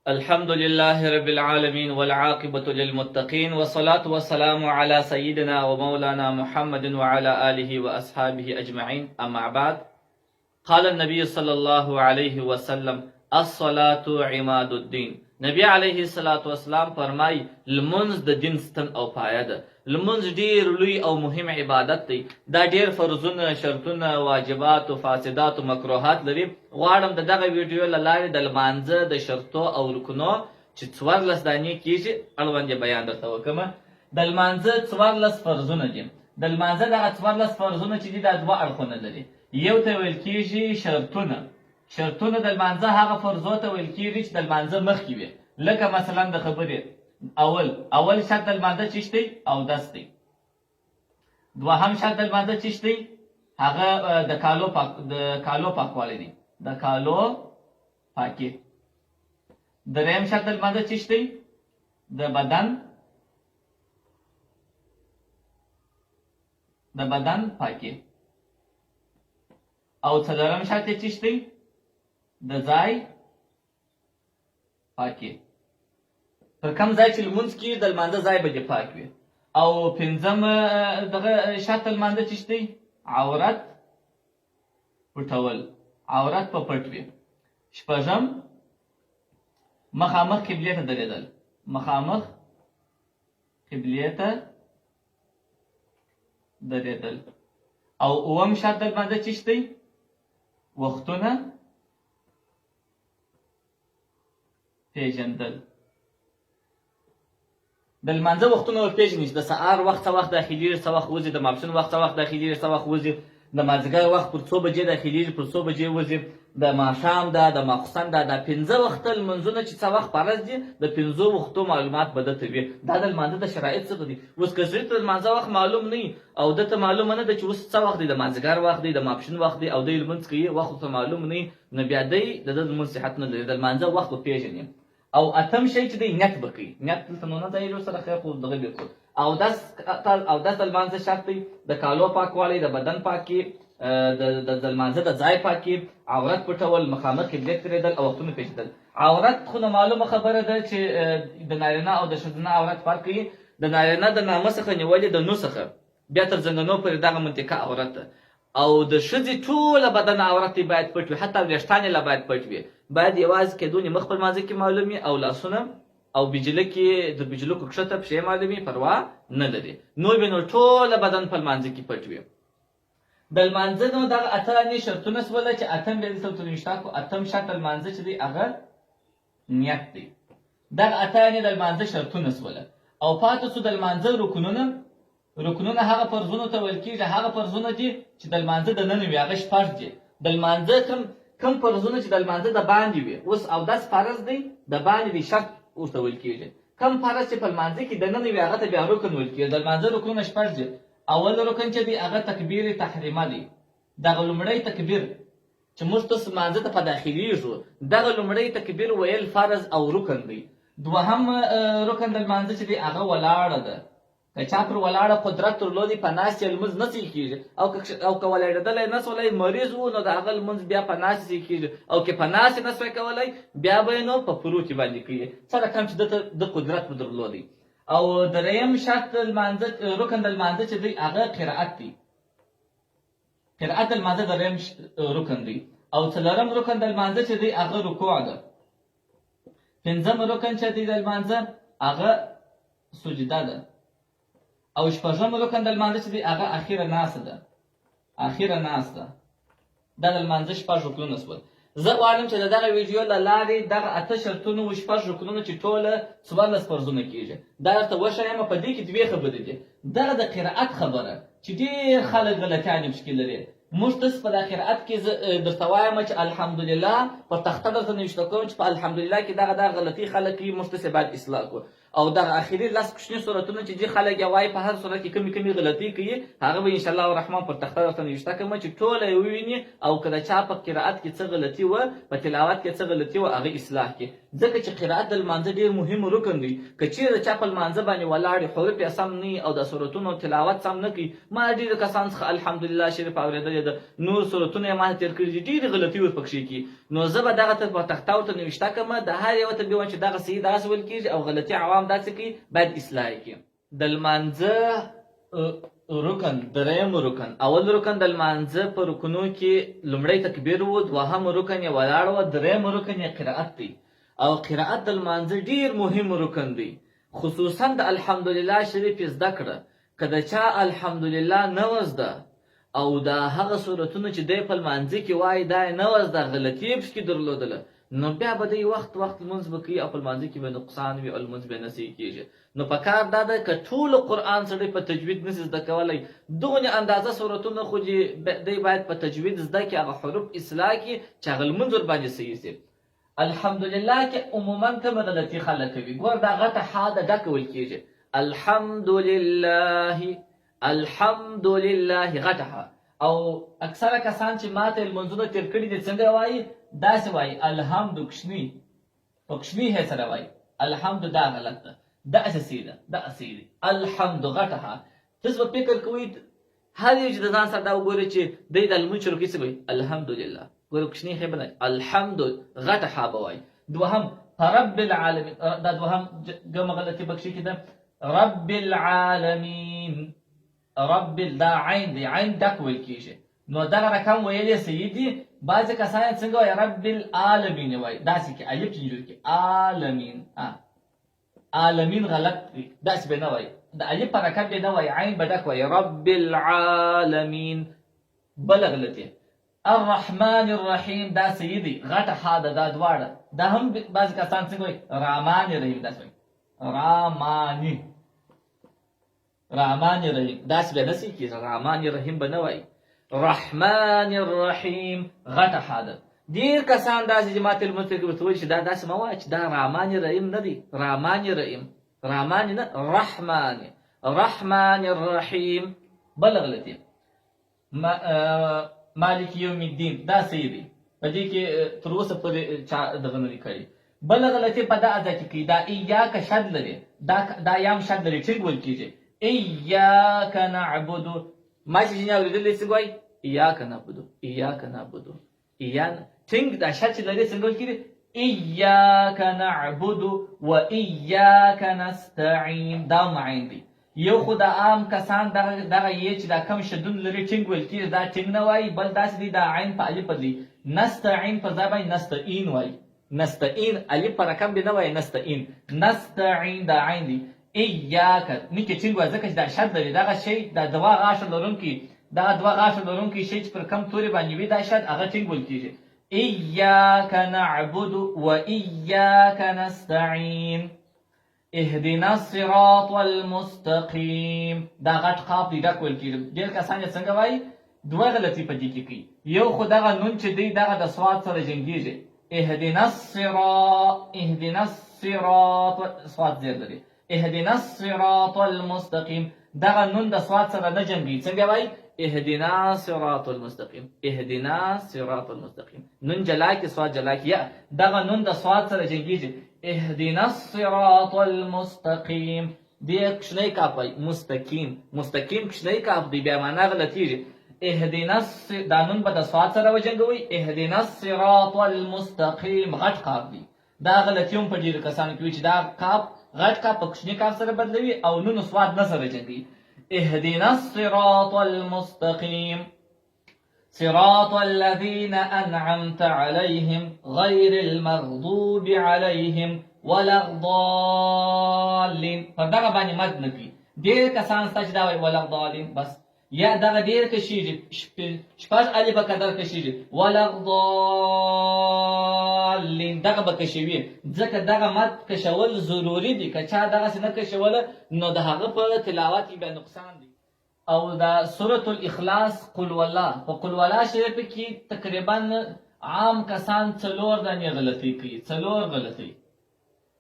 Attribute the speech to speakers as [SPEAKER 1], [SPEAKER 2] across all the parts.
[SPEAKER 1] الحمد لله رب العالمين والعاقبة للمتقين والصلاة والسلام على سيدنا ومولانا محمد وعلى آله وأصحابه أجمعين أما بعد قال النبي صلى الله عليه وسلم الصلاة عماد الدين نبی علیه الصلاة والسلام فرمای لمونځ د دین ستن او پایه ده. لمونځ ډیر لوی او مهم عبادت دی. دا ډیر فرضونه، شرطونه، واجبات او فاسدات او مکروهات لري. غواړم د دغه ویډیو له لارې د لمانځه د شرطو او رکنو چې 14 دانې کیږي اړوند بیان درته وکړم. د لمانځه 14 فرضونه دي. د لمانځه دغه 14 فرضونه چې دي دا دوه اړخونه لري. یو ته ویل کیږي شرطونه. شرطونه د لمانځه هغه فرضو ته ویل کیږي چې د لمانځه مخکې وي. لکه مثلا د خبرې اول شرط د لمانځه څه دی؟ اودس دی. دوهم شرط د لمانځه څه دی؟ هغه د کالو پاکوالی دی، د کالو پاکي. دریم شرط د لمانځه څه دی؟ د بدن پاکي. او څلورم شرط یې څه دی؟ د ځای پاکي. پر کوم ځای چې لمونځ کیږي د لمانځه ځای به دې پاک وي. او پنځم دغه شرط د لمانځه څه دی؟ عورت پټول، عورت په پټ وي. شپږم مخامخ قبلې ته درېدل، مخامخ قبلې ته درېدل. او اووم شرط د لمانځه څه دی؟ وختونه پیژندل. د لمانځه وختونه ورپېژني چې د سهار وخت څه وخت داخلېږي، څه وخت وځي، د ماپښین وخت څه وخت داخلېږي، څه وخت وځي، د مازدیګر وخت پر څو بجې داخلېږي، پر څو بجې وځي، د ماښام ده، د ماخوستن ده. دا 5 وخته لمونځونه چې څه وخت فرض دي د 5 وختو معلومات به درته وي. دا د لمانځه د شرایط څخه دي. اوس که سړي ته د لمانځه وخت معلوم نه وي او دته معلومه نه ده چې اوس څه وخت دی، د مازدیګر وخت دی، د ماپښین وخت دی، او دی لمونځ کوي وخت ورته معلوم نه وي، نو بیا دی د ده لمونځ صحت نه لري. د لمانځه وخت وپېژني. او اتم شی چې دی نیت به کوي. نیت دلته نو نه ځایېږي ورسره خیر خو دغه بېلکل. اودس د لمانځه شرط دی. د کالو پاکوالی، د بدن پاکي، د لمانځه د ځای پاکي، عورت پټول، مخامخ قبلې ته درېدل او وختونه پېژندل. عورت خو نو معلومه خبره ده چې د نارینه او د ښځینه عورت فرق کوي. د نارینه د نامه څخه نیولې د نو څخه بیا تر زنګنو پورې دغه منطقه عورت ده. او د ښځې ټوله بدن عورت یې باید پټ وي، حتی وریښتان یې لا باید پټ وي. باید یوازې کېدونې مخ په لمانځه کې معلوم وي او لاسونه او بجله کې د بجلکو کښته پښې معلوم وي، پروا نه لري. نور به نو ټوله بدن په لمانځه کې پټ وي. د لمانځه نو دغه اته شرطونه شوله چې اتم بیا دلته ورته نشته کړو. اتم شرط د لمانځه چې دی هغه نیت دی. دغه اته د لمانځه شرطونه شوله. او پاتې سو د لمانځه رکنونه. رکنونه هغه فرضونو ته ویل کېږي، هغه فرضونه دي چې د لمانځه دننه وي، هغه شپږ دي. د لمانځه کم فرضونه چې د لمانځه د باندې وي. اوس اودس فرض دی، د باندې دی شرط ورته ویل کېږي. کم فرض چې په لمانځه کې دننه وي هغه ته بیا رکن ویل کېږي. د لمانځه رکنونه شپږ دي. اول رکن چې دی هغه تکبیر تحریمه دی. دغه لومړی تکبیر چې موږ تاسو لمانځه ته په داخلېږو، دغه لومړی تکبیر ویل فرض او رکن دی. دوهم رکن د لمانځه چې دی هغه ولاړه ده. که چا پر ولاړه قدرت درلودي په ناستې لمونځ نه صحیح کېږي. او که ولاړېدلی نه سولی مریض و نو د هغه لمونځ بیا په ناستې صحیح کېږي. او که په ناستې نه سوی کولی بیا به یې نو په پروتې باندې کوي، څه رقم چې دته د قدرت به درلودی. او دریم شرط د لمانځه رکن د لمانځه چې دی هغه قرائت دی. قرائت د لمانځه دریم رکن دی. او څلورم رکن د لمانځه چې دی هغه رکوع ده. پنځم رکن چې دی د لمانځه هغه سجده ده. او شپږم رکن د لمانځه چې دی هغه اخیره ناسته ده. اخیره ناسته دا د لمانځه شپږ رکنونه شول. زه غواړم چې د دغه ویډیو له لارې دغه اته شرطونه و شپږ رکنونه چې ټوله 14 فرضونه کېږي دا درته وښیم. په دې کې دوې خبرې دي. دغه د قرائت خبره چې ډېر خلک غلطیانې پکې لري. موږ تاسو په دغه قرائت کې درته وایم چې الحمدلله پر تخته درته نوشته کوم چې په الحمدلله کې دغه غلطي خلک کوي، موږ تاسې باید اصلاح کړو. او دغه اخري لاس کوچني صورتونه چې دي خلک یې وایي په هر صورت کې کمې غلطي کوي، هغه به انشاءالله الرحمن پر تخته درته نوشته کوم چې ټوله یې وویني. او که د چا په قرائت کې څه غلطي وه، په تلاوت کې څه غلطي وه، هغه اصلاح کړي. ځکه چې قرائت د لمانځه ډېر مهم رکن دی. که چېرې د چا په لمانځه باندې ولاړ حروف یې سم نه وي او د صورتونو تلاوت سم نه کوي، ما ډېرو کسانو څخه الحمدلله شریف اورېدلې ده، نور صورتونه یې ما ته تېر کړي دي، ډېرې غلطي ورپکښې کړي. نو زه به دغه ته په تخته ورته نوشته کړم د هر یوه ته بیا وایم چې دغه صحیح داسې ویل کېږي او غلطي عوام داسې کوي باید اصلاح یې کړي. د لمانځه رکن دریم رکن اول رکن د لمانځه په رکنو کې لومړی تکبیر و، دوهم رکن یې ولاړ و، دریم رکن یې قرائت دی او قرائت د لمانځه ډیر مهم رکن دی. خصوصا د الحمدلله شریف زده کړه که د چا الحمدلله نه وزده او دا هغه صورتونه چې دی په لمانځه کې وایي دا یې نه وزده غلطي یې پکې درلودله نو بیا به دی وخت لمونځ به کوي او په لمانځه کې به نقصان وي او لمونځ به نه صحیح کېږي. نو په کار دا ده که ټول قرآن سړی په تجوید نشي زده کولی دغونې اندازه صورتونه خو دی باید په تجوید زده کړي هغه حروف اصلاح کړي چې هغه لمونځ ورباندې صحیح شي. الحمدلله کې عموما کومه غلطي خلک کوي ګور دا غټه ح ده ډکه ویل کېږي الحمدلله الحمدلله غټه ح او اکثره کسان چې ماته لمونځونه تېر کړي دي څنګه وایي داسې وایي الحمد کوچني په کوچني هې سره وایي الحمد دا غلط ده دا اساسي ده دا اساسي دی الحمد غټه ح تاسو به فکر کوئ هر یو چې د ځان سره دا وګورئ چې دی د لمونځ شروع کوي څه وایي الحمدلله ګوره کوچني هې به الحمد غټه ح به وایي. دوهم رب العالمین دا دوهم کومه غلطي پکښې کې ده رب العالمین رب دا عین دی عین ډک ویل کېږي نو دغه رقم ویل یې صحیح دي. بعضې کسان څنګه وایي رب العالمین وایي داسې کې الف چینجور کې عالمین عالمین غلط دی داسې به نه وایي د الف په رقم به نه وایي عین به ډک وایي رب العالمین. بله غلطي الرحمن الرحیم دا صحیح دی غټه ح ده دا دواړه دا هم بعضې کسان څنګه وایي رحمان رحیم داسې وایي رامانی رحمان رحیم داسې به نه صحیح کېږي رحمان رحیم به نه وایي رحمان الرحیم غټه ح ده. ډېر کسان داسې چې ما ته لمونځ کوي ورته وایي چې دا داسې مه وایه چې دا رحمان رحیم نه دی رحمان رحیم رحمان نه رحمان رحمان الرحیم. بله غلطي مالک یوم الدین دا صحیح دی په دې کې تر اوسه پورې چا دغه نه دي کړي. بله غلطي په دا ادا کې کوي دا ایاک شد لري دا یم شد لري ټینګ ویل کېږي ایاک نعبد ما چې ځینې اورېدلی څنګه وایي ایاک نعبدو ایاک نعبدو ایان ټینګ دا شد چې لري څنګه ویل کېږي ایاک نعبد و ایاک نستعین دا معین دی. یو خو د عام کسان دغه یې چې دا کم شدون لري ټینګ ویل کېږي دا ټینګ نه وایي بل داسې دی دا عین په الف بدلي نستعین په ځای باندې نستعین وایي نستعین الف په رقم به نه وایي نستعین نستعین دا عین دی. ایاک نه کې ټینګ وایي ځکه چې دا شد لري دغه شی دا دوه غاښه لرونکي دغه دوه غاښه لرونکي شی چې پر کم تورې باندې وي دا شد هغه ټینګ ویل کېږي ایاک نعبد و ایاک نستعین. اهدنا الصراط المستقیم دا غټ قاف دی ډک ویل کېږي. ډېر کسان یې څنګه وایي دوه غلطي په دې کې کوي یو خو دغه نون چې دی دغه د سواد سره جنګېږي اهدنا الصراط اهدنا الصراط سواد زیات لري اهدنا الصراط المستقیم دغه نون د سواد سره نه جنګي څنګه وایي اهدنا صراط المستقیم اهدنا صراط المستقیم نون جلا کې سواد جلا کې یا دغه نون د سواد سره جنګېږي اهدنا الصراط المستقیم دی کښنی کاف وایي مستقیم مستقیم کښنی کاف دی بیا معنا غلطېږي اهدنا دا نون به د سواد سره وجنګوئ اهدنا الصراط المستقیم غټ کاف دی دا غلطي هم په ډېرو کسانو کې وي چې دا کاف غټ کاف په کوچني کاف سره بدلوي او نون سواد نه سره جنګوي اهدنا الصراط المستقیم صراط الذين أنعمت عليهم غير المغضوب عليهم ولا الضالين فدغه باندې مد نه کوي ډېر کسان ستا چې دا وایي ولا الضالين بس یا دغه ډېر کشېږي شپږ الف به قدر کشېږي ولا الضالين دغه به کشوي ځکه دغه مد کشول ضروري دي که چا دغسې نه کشوله نو د هغه په تلاوت کې بیا نقصان دی. او دا سورة الاخلاص قل والله په قل والله شریف کې تقریبا عام کسان څلور دانې غلطي کوي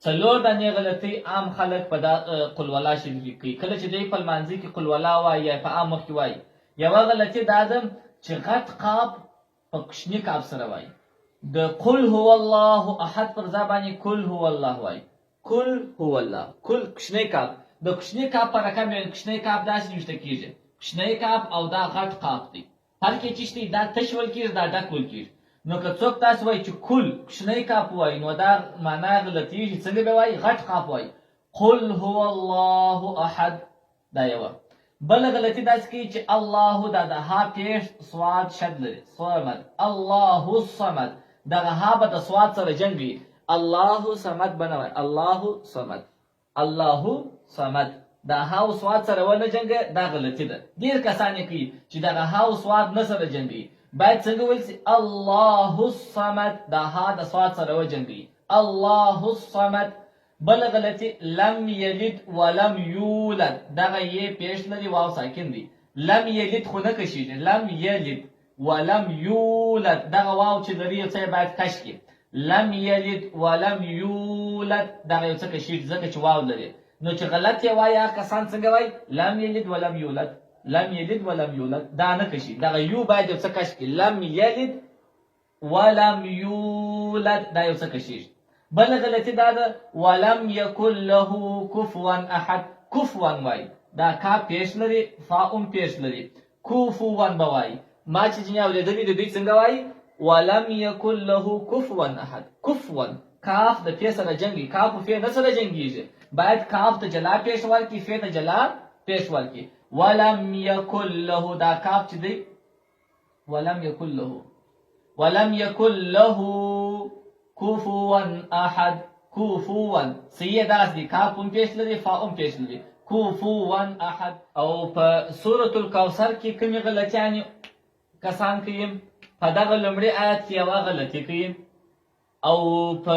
[SPEAKER 1] څلور دانې غلطي عام خلک په دا قل والله شریف کې کوي کله چې دوی په لمانځه کې قل والله وایي یا په عام وخت کې وایي یوه غلطي دا ده چې غټ قاف په کوچني کاف سره وایي د قل هو الله احد پر ځای باندې کل هو الله وایي کل هو الله کل کوچنی کاف د کوچني کاف په رقم باندې کوچنی کاف داسې نوشته کېږي کوچنی کاف او دا غټ قاف دی هر کې چې شته دا تش ویل کېږي دا ډک ویل کېږي نو که څوک تاسو وایي چې کل کوچنی کاف وایي نو دا معنا غلطېږي. څنګه به وایي؟ غټ کاف وایي. قل هو الله احد. دا یوه. بله غلطي داسې کوي چې الله دا د ها پیش سواد شد لري. صمد. الله الصمد. دغه ها به د سواد سره جنګ وي. الله صمد به نه وایي. الله صمد. الله صمد. دا ها او سواد سره ونه جنګه، دا غلطي ده. ډېر کسان یې کوي چې دغه ها او سواد نه سره جنګوي. باید څنګه ویل سي؟ الله الصمد. دا ها د سواد سره وجنګوي. الله الصمد. بل غلطي لم یلد ولم یولد. دغه یې پیش لري، واو ساکن دی. لم یلد خو نه کشیږي. لم یلد ولم یولد. دغه واو چې لري یو څه باید کش کړي. لم یلد ولم یولد. دغه یو څه کشیږي ځکه چې واو لري. نو چې غلط یې وایي هغه کسان څنګه وایي؟ لم یلد ولم یولد. لم یلد ولم یولد. دا نه کشي. دغه یو باید یو څه کش کړي. لم یلد ولم یولد. دا یو څه کشیږي. بل غلطي دا ده ولم یکن له کفوا احد. کفوا وایي. دا کا پیش لري، فا پیش لري. کفوا به وایي. ما چې ځینې اورېدلي د دوی څنګه وایي؟ ولم یکن له کفوا احد. کفوا کاف د فی سره جنګي. کاف او فی نه سره جنګیږي. باید کاف ته جلا پیش ورکړي، فی ته جلا پیش ورکړي. ولم یکن له. دا کاف چې دی ولم یکن له. ولم یکن له کفوا احد. کفوا سیه داس دی. کاف پیش لري، فا پیش لري. کفوا احد. او په سورة الکوثر کې کومې غلطیانې کسان کوي؟ په دغه لومړي آیت کې یوه غلطي کوي او په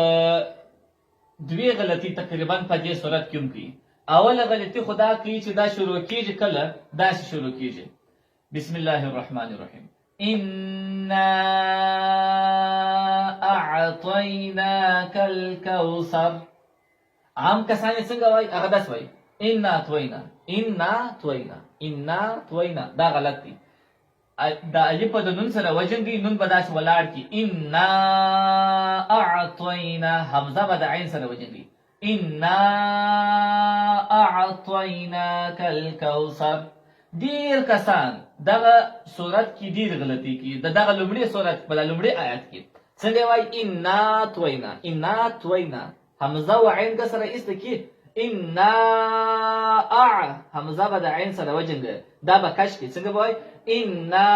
[SPEAKER 1] دوی غلطي تقریبا په دې صورت کې هم کوي. اوله غلطي خو دا کوي چې دا شروع کېږي کله داسې شروع کېږي. بسم الله الرحمن الرحیم. انا اعطیناک الکوثر. عام کسان یې څنګه وایي؟ هغه داسې وایي انا طوینا. انا طوینا. انا طوینا. دا غلط دی. دا الف د نون سره وجنګي. نون به داسې ولاړ کی. انا اعطینا. حمزه به د عین سره وجنګي. انا اعطیناک الکوثر. ډیر کسان دغه صورت کې ډیر غلطي کوي. دغه لومړي صورت په لومړي آیت کې څنګه وایي؟ انا طوینا. انا طوینا. حمزه و عین که سره ایسته کی. انا حمزه به د عین سره وجنګي. دا به کش کی. څنګه وایي؟ انا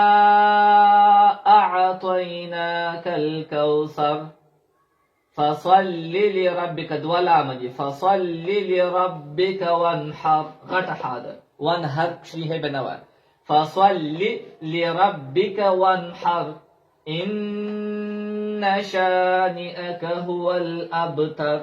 [SPEAKER 1] اعطیناک الکوثر فصل لربک. دوه لام دي. فصل لربک وانحر. غټه حاده. وانحر شریحه بنوه. فصل لربک وانحر ان شانئک هو الابتر.